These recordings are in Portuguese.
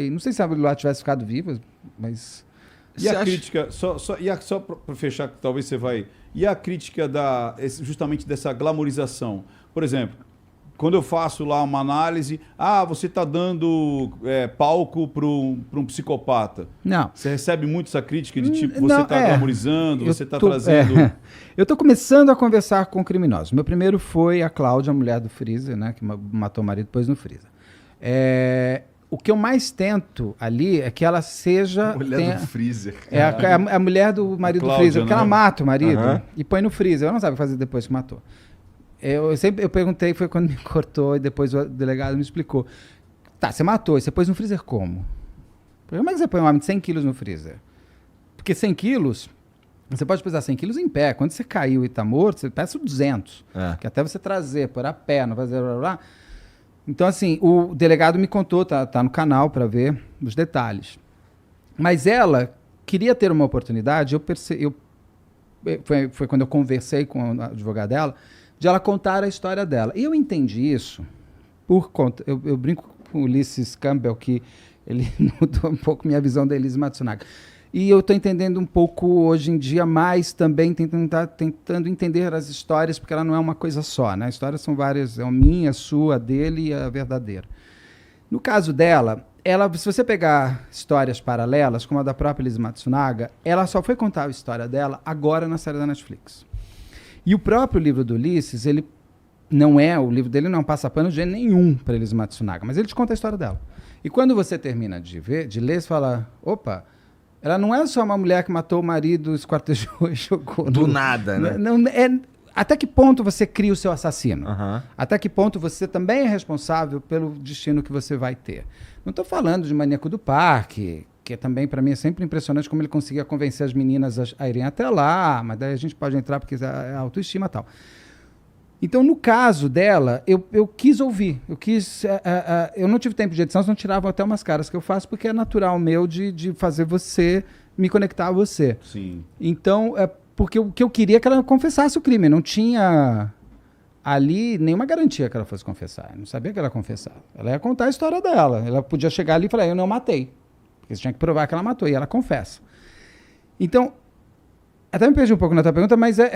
Não sei se a Lula tivesse ficado viva, mas... E a crítica, só para fechar, que talvez você vai... E a crítica justamente dessa glamorização? Por exemplo, quando eu faço lá uma análise, você está dando palco para um psicopata. Não. Você recebe muito essa crítica de tipo, você está glamorizando, você está trazendo... Eu estou começando a conversar com criminosos. Meu primeiro foi a Cláudia, a mulher do Freezer, né, que matou o marido depois no Freezer. O que eu mais tento ali é que ela seja... Mulher do Freezer. A mulher do marido Cláudia, do Freezer, porque né? ela mata o marido e põe no freezer. Ela não sabe fazer depois que matou. Eu perguntei, foi quando me cortou e depois o delegado me explicou. Tá, você matou, e você pôs no freezer como? Como é que você põe um homem de 100 quilos no freezer? Porque 100 quilos, você pode pesar 100 quilos em pé. Quando você caiu e tá morto, você pesa 200. Que até você trazer, pôr a pé, não fazer blá, blá, blá. Então, assim, o delegado me contou, tá no canal para ver os detalhes. Mas ela queria ter uma oportunidade, foi quando eu conversei com a advogada dela, de ela contar a história dela. E eu entendi isso por conta... Eu brinco com o Ulisses Campbell, que ele mudou um pouco minha visão da Elise Matsunaga. E eu estou entendendo um pouco, hoje em dia, mais também tentando entender as histórias, porque ela não é uma coisa só, né? As histórias são várias, a minha, a sua, a dele e a verdadeira. No caso dela, se você pegar histórias paralelas, como a da própria Elise Matsunaga, ela só foi contar a história dela agora na série da Netflix. E o próprio livro do Ulisses, o livro dele não é um passapano de jeito nenhum para Elise Matsunaga, mas ele te conta a história dela. E quando você termina de ler, você fala, opa... Ela não é só uma mulher que matou o marido, esquartejou e jogou. Do nada, né? Até que ponto você cria o seu assassino? Uhum. Até que ponto você também é responsável pelo destino que você vai ter? Não estou falando de Maníaco do Parque, que também para mim é sempre impressionante como ele conseguia convencer as meninas a irem até lá, mas daí a gente pode entrar porque é autoestima e tal. Então, no caso dela, eu quis ouvir. Eu não tive tempo de edição, senão tirava até umas caras que eu faço, porque é natural meu de fazer você, me conectar a você. Sim. Então, porque o que eu queria é que ela confessasse o crime. Não tinha ali nenhuma garantia que ela fosse confessar. Eu não sabia que ela ia confessar. Ela ia contar a história dela. Ela podia chegar ali e falar, eu não matei. Porque você tinha que provar que ela matou. E ela confessa. Então... Até me perdi um pouco na tua pergunta, mas da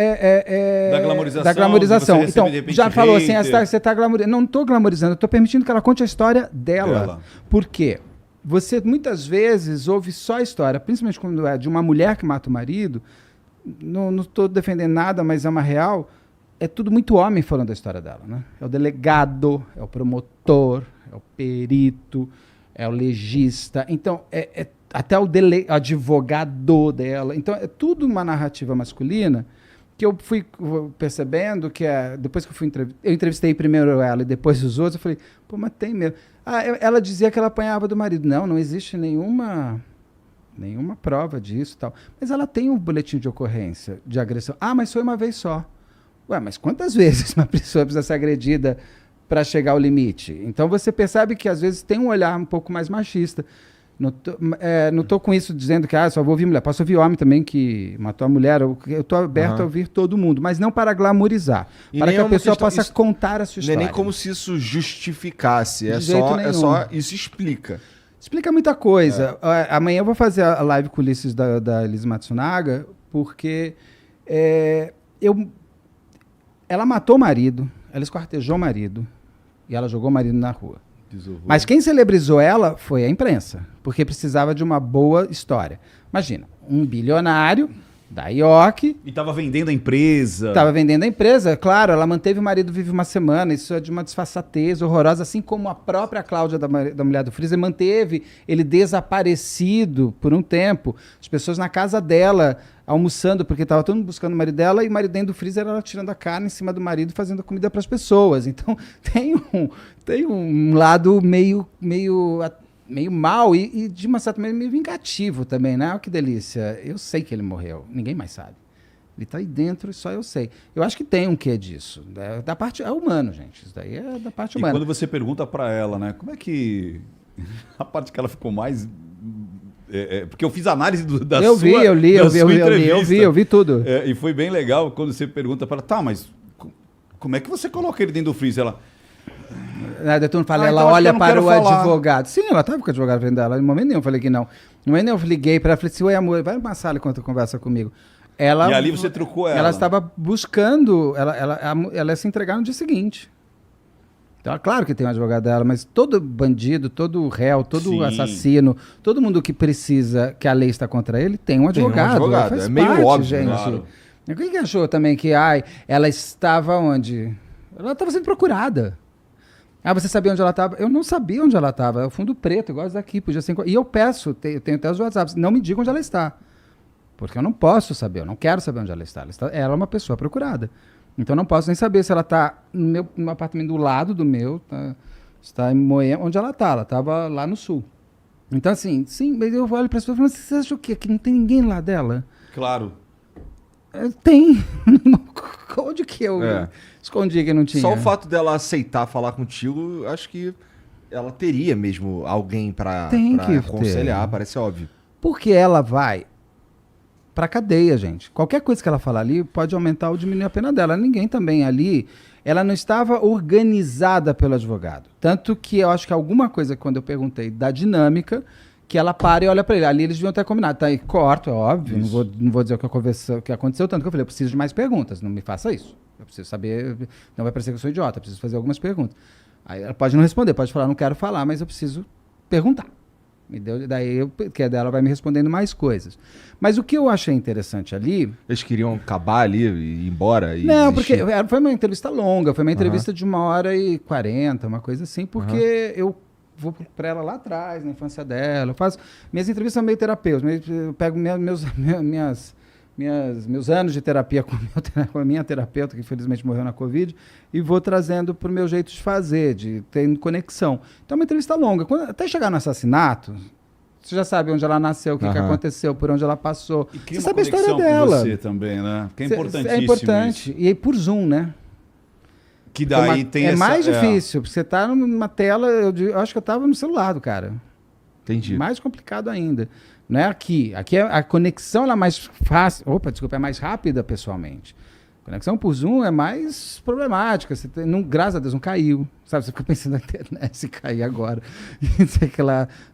glamorização. Da glamorização. Então, já falou assim, você está glamorizando. Não estou glamorizando, eu estou permitindo que ela conte a história dela. Por quê? Você, muitas vezes, ouve só a história, principalmente quando é de uma mulher que mata o marido, não estou defendendo nada, mas é uma real, é tudo muito homem falando da história dela, né? É o delegado, é o promotor, é o perito, é o legista. Então, até o advogado dela. Então, é tudo uma narrativa masculina que eu fui percebendo que depois que eu entrevistei primeiro ela e depois os outros, eu falei, pô, mas tem mesmo. Ela dizia que ela apanhava do marido. Não existe nenhuma prova disso e tal. Mas ela tem um boletim de ocorrência de agressão. Mas foi uma vez só. Ué, mas quantas vezes uma pessoa precisa ser agredida para chegar ao limite? Então, você percebe que, às vezes, tem um olhar um pouco mais machista. Não tô com isso dizendo que só vou ouvir mulher. Posso ouvir homem também que matou a mulher. Eu estou aberto a ouvir todo mundo, mas não para glamorizar. Para que a pessoa possa contar a sua história. Não é nem como se isso justificasse. É só isso explica. Explica muita coisa. Amanhã eu vou fazer a live com o Ulisses da Elise Matsunaga, porque ela matou o marido, ela esquartejou o marido e ela jogou o marido na rua. Mas quem celebrizou ela foi a imprensa, porque precisava de uma boa história. Imagina, um bilionário da IOC... E estava vendendo a empresa. Estava vendendo a empresa, claro, ela manteve o marido vivo uma semana, isso é de uma disfarçatez horrorosa, assim como a própria Cláudia da mulher do Freezer manteve ele desaparecido por um tempo. As pessoas na casa dela almoçando, porque estava todo mundo buscando o marido dela, e o marido dentro do freezer, ela tirando a carne em cima do marido, fazendo comida para as pessoas. Então, tem um lado meio mal e de uma certa maneira, meio vingativo também, né? Olha que delícia. Eu sei que ele morreu, ninguém mais sabe. Ele está aí dentro e só eu sei. Eu acho que tem um quê disso. Da parte, é humano, gente. Isso daí é da parte humana. E quando você pergunta para ela, né? Como é que... A parte que ela ficou mais... porque eu fiz análise da sua entrevista. Eu vi tudo. E foi bem legal quando você pergunta para ela, tá, mas como é que você coloca ele dentro do freezer? Ela, Daí todo mundo fala, ela olha para o advogado. Sim, ela estava com o advogado frente dela. No momento nenhum eu falei que não. No momento nenhum eu liguei para ela e falei assim, oi amor, vai numa sala enquanto conversa comigo. E ali você trucou ela. Ela estava buscando, ela ia se entregar no dia seguinte. Então, claro que tem um advogado dela, mas todo bandido, todo réu, todo assassino, todo mundo que precisa, que a lei está contra ele, tem um advogado. Tem um advogado. É meio óbvio, gente. Claro. Quem achou também que ela estava onde? Ela estava sendo procurada. Você sabia onde ela estava? Eu não sabia onde ela estava. É o fundo preto, igual esse daqui. Podia ser... E eu peço, eu tenho até os WhatsApps, não me digam onde ela está. Porque eu não posso saber, eu não quero saber onde ela está. Ela é uma pessoa procurada. Então eu não posso nem saber se ela está no apartamento do lado do meu, está em Moema, onde ela está. Ela estava lá no sul. Então assim, sim, mas eu olho para as pessoas e falo, você acha o quê? Que não tem ninguém lá dela? Claro. Tem. Onde que eu escondi que não tinha? Só o fato dela aceitar falar contigo, acho que ela teria mesmo alguém para aconselhar, parece óbvio. Porque ela vai pra cadeia, gente. Qualquer coisa que ela falar ali pode aumentar ou diminuir a pena dela. Ninguém também ali, ela não estava organizada pelo advogado. Tanto que eu acho que alguma coisa, quando eu perguntei da dinâmica, que ela para e olha pra ele. Ali eles deviam ter combinado. Tá aí, corto, é óbvio. Não vou dizer o que aconteceu, tanto que eu falei, eu preciso de mais perguntas, não me faça isso. Eu preciso saber, não vai parecer que eu sou idiota, eu preciso fazer algumas perguntas. Aí ela pode não responder, pode falar, não quero falar, mas eu preciso perguntar. Daí ela vai me respondendo mais coisas. Mas o que eu achei interessante ali... Eles queriam acabar ali e ir embora? Não, porque foi uma entrevista longa, foi uma entrevista de 1h40, uma coisa assim, porque eu vou para ela lá atrás, na infância dela, eu faço... Minhas entrevistas são meio terapêuticas, eu pego meus anos de terapia com a minha terapeuta, que infelizmente morreu na Covid, e vou trazendo para o meu jeito de fazer, de ter conexão. Então é uma entrevista longa. Até chegar no assassinato, você já sabe onde ela nasceu, o que aconteceu, por onde ela passou. E cria você uma sabe a história dela. Com você também, né? Que é importantíssimo. É importante. Isso. E aí por Zoom, né? Que daí tem essa... mais difícil, porque você está numa tela, eu acho que eu estava no celular do cara. Entendi. Mais complicado ainda. Não é aqui. Aqui a conexão ela é mais fácil. É mais rápida pessoalmente. A conexão por Zoom é mais problemática. Você graças a Deus não caiu. Sabe? Você fica pensando na internet se cair agora.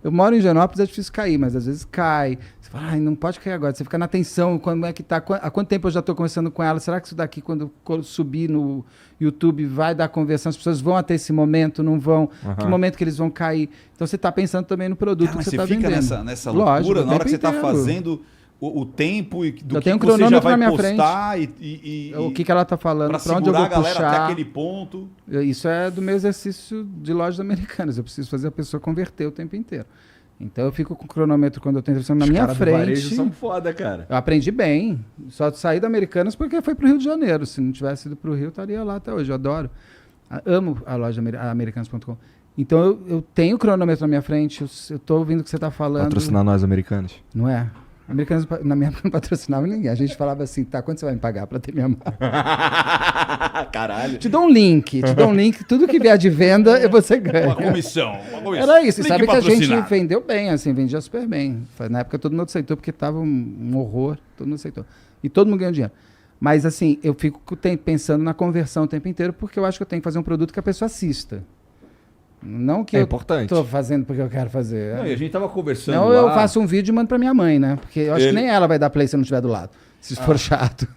Eu moro em Higienópolis, é difícil cair, mas às vezes cai. Você fala, não pode cair agora. Você fica na tensão, como é que tá? Há quanto tempo eu já estou conversando com ela? Será que isso daqui, quando subir no YouTube, vai dar conversão? As pessoas vão até esse momento, não vão? Que momento que eles vão cair? Então você está pensando também no produto que você está vendendo. Você fica nessa loucura. Lógico, na hora que você está fazendo o tempo e do eu tenho que um cronômetro você já vai na minha postar frente. O que ela está falando, para onde eu vou puxar. Até aquele ponto. Isso é do meu exercício de lojas americanas. Eu preciso fazer a pessoa converter o tempo inteiro. Então eu fico com o cronômetro quando eu estou entrevistando na minha frente. Os caras do varejo são foda, cara. Eu aprendi bem. Só saí da Americanas porque foi pro Rio de Janeiro. Se não tivesse ido pro Rio, eu estaria lá até hoje. Eu adoro. Amo a loja americanas.com. Então eu tenho o cronômetro na minha frente. Eu estou ouvindo o que você está falando. Patrocinar nós americanos. Não é? Americanos, na minha época, não patrocinava ninguém. A gente falava assim, tá, quanto você vai me pagar pra ter minha marca? Caralho. Te dou um link, tudo que vier de venda, você ganha. Uma comissão. Era isso, e sabe que a gente vendeu bem, assim, vendia super bem. Na época todo mundo aceitou, porque tava um horror, todo mundo aceitou. E todo mundo ganhou dinheiro. Mas assim, eu fico pensando na conversão o tempo inteiro, porque eu acho que eu tenho que fazer um produto que a pessoa assista. Não que eu tô fazendo porque eu quero fazer. Não, e a gente tava conversando não, lá... eu faço um vídeo e mando pra minha mãe, né? Porque eu acho que nem ela vai dar play se eu não estiver do lado. Se for chato.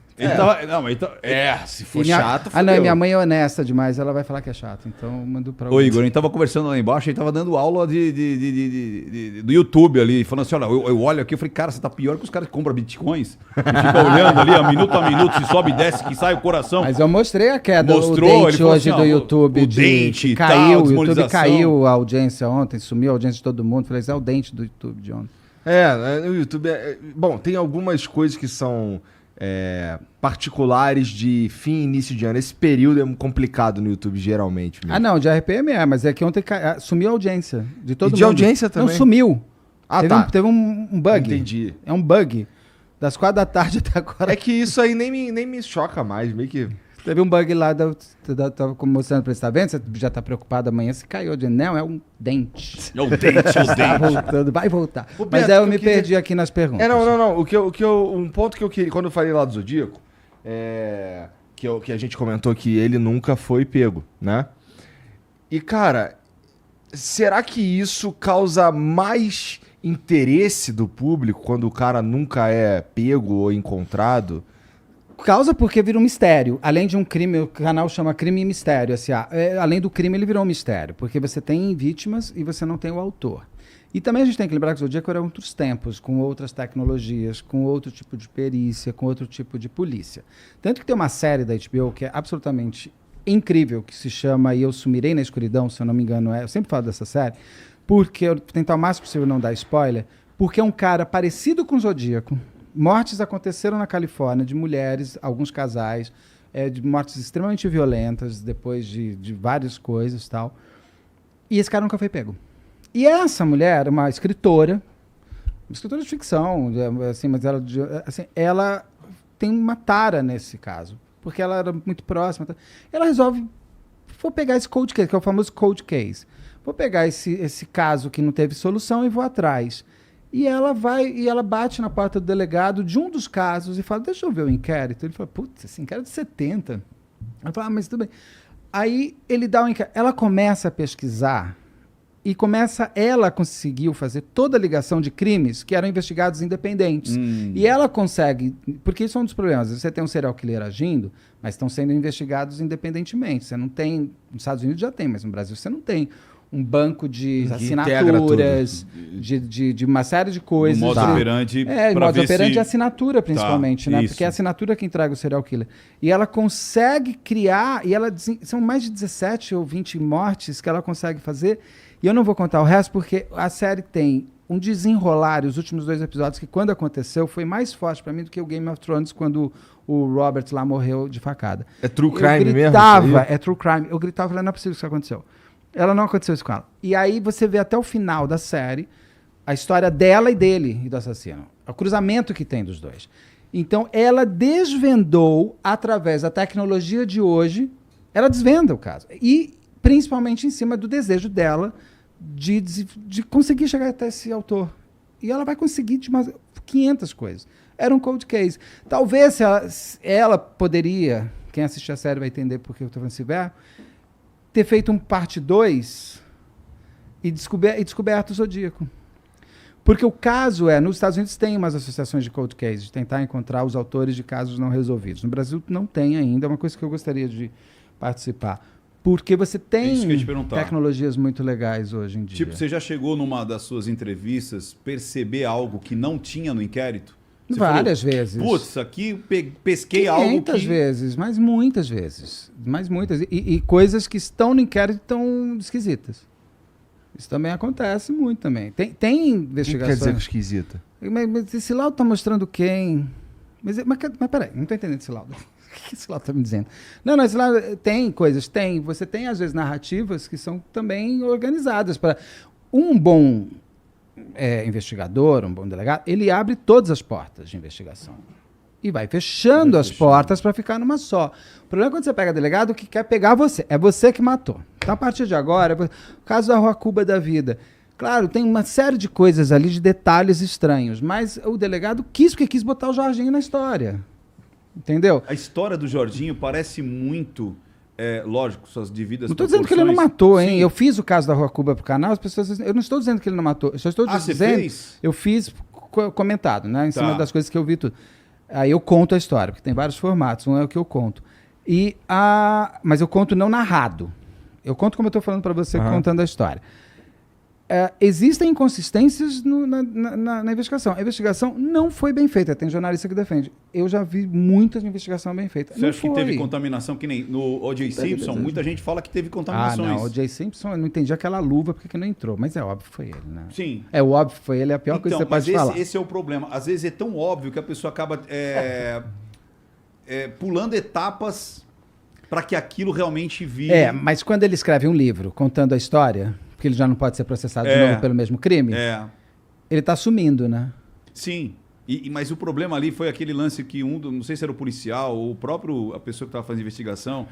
Se for chato, não, minha mãe é honesta demais, ela vai falar que é chato. Então eu mando pra Ô, Igor, a gente tava conversando lá embaixo, a gente tava dando aula do YouTube ali, falando assim, olha, eu olho aqui, eu falei, cara, você tá pior que os caras que compram bitcoins. E fica olhando ali, a minuto, se sobe e desce, que sai o coração. Mas eu mostrei a queda do dente hoje assim, do YouTube. O dente caiu, o YouTube caiu a audiência ontem, sumiu a audiência de todo mundo. Falei, é o dente do YouTube de ontem. O YouTube bom, tem algumas coisas que são... particulares de fim e início de ano. Esse período é complicado no YouTube, geralmente. Mesmo. Não, de RPM mas é que ontem sumiu a audiência de todo mundo. De audiência também? Não, sumiu. Teve um bug. Entendi. É um bug. Das 4 da tarde até agora. É que isso aí nem me choca mais, meio que... Teve um bug lá, tava mostrando pra você, tá vendo? Você já tá preocupado amanhã se caiu. Não, é um dente. É o dente, Tá voltando, vai voltar. Mas aí eu me perdi aqui nas perguntas. Não. Um ponto que eu queria, quando eu falei lá do Zodíaco, que a gente comentou que ele nunca foi pego, né? E, cara, será que isso causa mais interesse do público quando o cara nunca é pego ou encontrado? Causa porque vira um mistério. Além de um crime, o canal chama Crime e Mistério. Assim, além do crime, ele virou um mistério. Porque você tem vítimas e você não tem o autor. E também a gente tem que lembrar que o Zodíaco era outros tempos, com outras tecnologias, com outro tipo de perícia, com outro tipo de polícia. Tanto que tem uma série da HBO que é absolutamente incrível, que se chama E Eu Sumirei na Escuridão, se eu não me engano. Eu sempre falo dessa série, porque eu vou tentar o máximo possível não dar spoiler, porque é um cara parecido com o Zodíaco. Mortes aconteceram na Califórnia de mulheres, alguns casais, de mortes extremamente violentas, depois de várias coisas e tal. E esse cara nunca foi pego. E essa mulher, uma escritora de ficção, assim, mas ela tem uma tara nesse caso, porque ela era muito próxima. Ela resolve, vou pegar esse cold case, que é o famoso cold case. Vou pegar esse caso que não teve solução e vou atrás. E ela bate na porta do delegado de um dos casos e fala, deixa eu ver o inquérito. Ele fala, putz, esse inquérito é de 70. Ela fala, mas tudo bem. Aí ele dá o inquérito. Ela começa a pesquisar e ela conseguiu fazer toda a ligação de crimes que eram investigados independentes. E ela consegue, porque isso é um dos problemas. Você tem um serial killer agindo, mas estão sendo investigados independentemente. Você não tem, nos Estados Unidos já tem, mas no Brasil você não tem um banco de assinaturas, de uma série de coisas. O modus operandi. O modus operandi é assinatura, principalmente, né? Porque é a assinatura que entrega o serial killer. E ela consegue criar, são mais de 17 ou 20 mortes que ela consegue fazer. E eu não vou contar o resto, porque a série tem um desenrolar, os últimos 2 episódios, que quando aconteceu, foi mais forte pra mim do que o Game of Thrones, quando o Robert lá morreu de facada. É true crime mesmo? É true crime. Eu gritava, falei, não é possível que isso aconteceu. Ela não aconteceu isso com ela. E aí você vê até o final da série a história dela e dele, e do assassino. O cruzamento que tem dos dois. Então, ela desvendou, através da tecnologia de hoje, ela desvenda o caso. E, principalmente, em cima do desejo dela de conseguir chegar até esse autor. E ela vai conseguir de umas 500 coisas. Era um cold case. Talvez ela poderia, quem assistir a série vai entender por que eu estou falando esse verbo, ter feito um parte 2 e descoberto o Zodíaco. Porque o caso nos Estados Unidos tem umas associações de cold case, de tentar encontrar os autores de casos não resolvidos. No Brasil não tem ainda, é uma coisa que eu gostaria de participar. Porque você tem tecnologias muito legais hoje em dia. Tipo, você já chegou numa das suas entrevistas perceber algo que não tinha no inquérito? Você Várias vezes. Putz, aqui pesquei algo que... Muitas vezes, mas muitas vezes. Mas muitas. E coisas que estão no inquérito estão esquisitas. Isso também acontece muito também. Tem investigações... O que quer dizer esquisita? Mas esse laudo está mostrando quem? Mas peraí, não estou entendendo esse laudo. O que esse laudo está me dizendo? Não, esse laudo tem coisas, tem. Você tem, às vezes, narrativas que são também organizadas para... Um bom investigador, um bom delegado, ele abre todas as portas de investigação. E vai fechando as portas para ficar numa só. O problema é quando você pega delegado que quer pegar você. É você que matou. Então, a partir de agora, o caso da Rua Cuba da vida. Claro, tem uma série de coisas ali, de detalhes estranhos, mas o delegado quis botar o Jorginho na história. Entendeu? A história do Jorginho parece muito... lógico, suas devidas Não estou dizendo que ele não matou, hein? Sim. Eu fiz o caso da Rua Cuba pro canal, as pessoas dizem, eu não estou dizendo que ele não matou. Eu só estou dizendo... Você fez? Eu fiz comentado, né? Em cima das coisas que eu vi tudo. Aí eu conto a história, porque tem vários formatos, um é o que eu conto. Mas eu conto não narrado. Eu conto como eu estou falando para você, contando a história. Existem inconsistências na investigação. A investigação não foi bem feita. Tem jornalista que defende. Eu já vi muitas investigações bem feitas. Você acha que teve contaminação? Que nem no O.J. Simpson, muita gente fala que teve contaminações. Não, o O.J. Simpson, eu não entendi aquela luva porque que não entrou. Mas é óbvio que foi ele, né? Sim. É óbvio que foi ele, é a pior coisa que você pode falar. Esse é o problema. Às vezes é tão óbvio que a pessoa acaba pulando etapas para que aquilo realmente vire... mas quando ele escreve um livro contando a história... que ele já não pode ser processado de novo pelo mesmo crime, ele está assumindo, né? Sim. Mas o problema ali foi aquele lance que não sei se era o policial ou a pessoa que estava fazendo a investigação,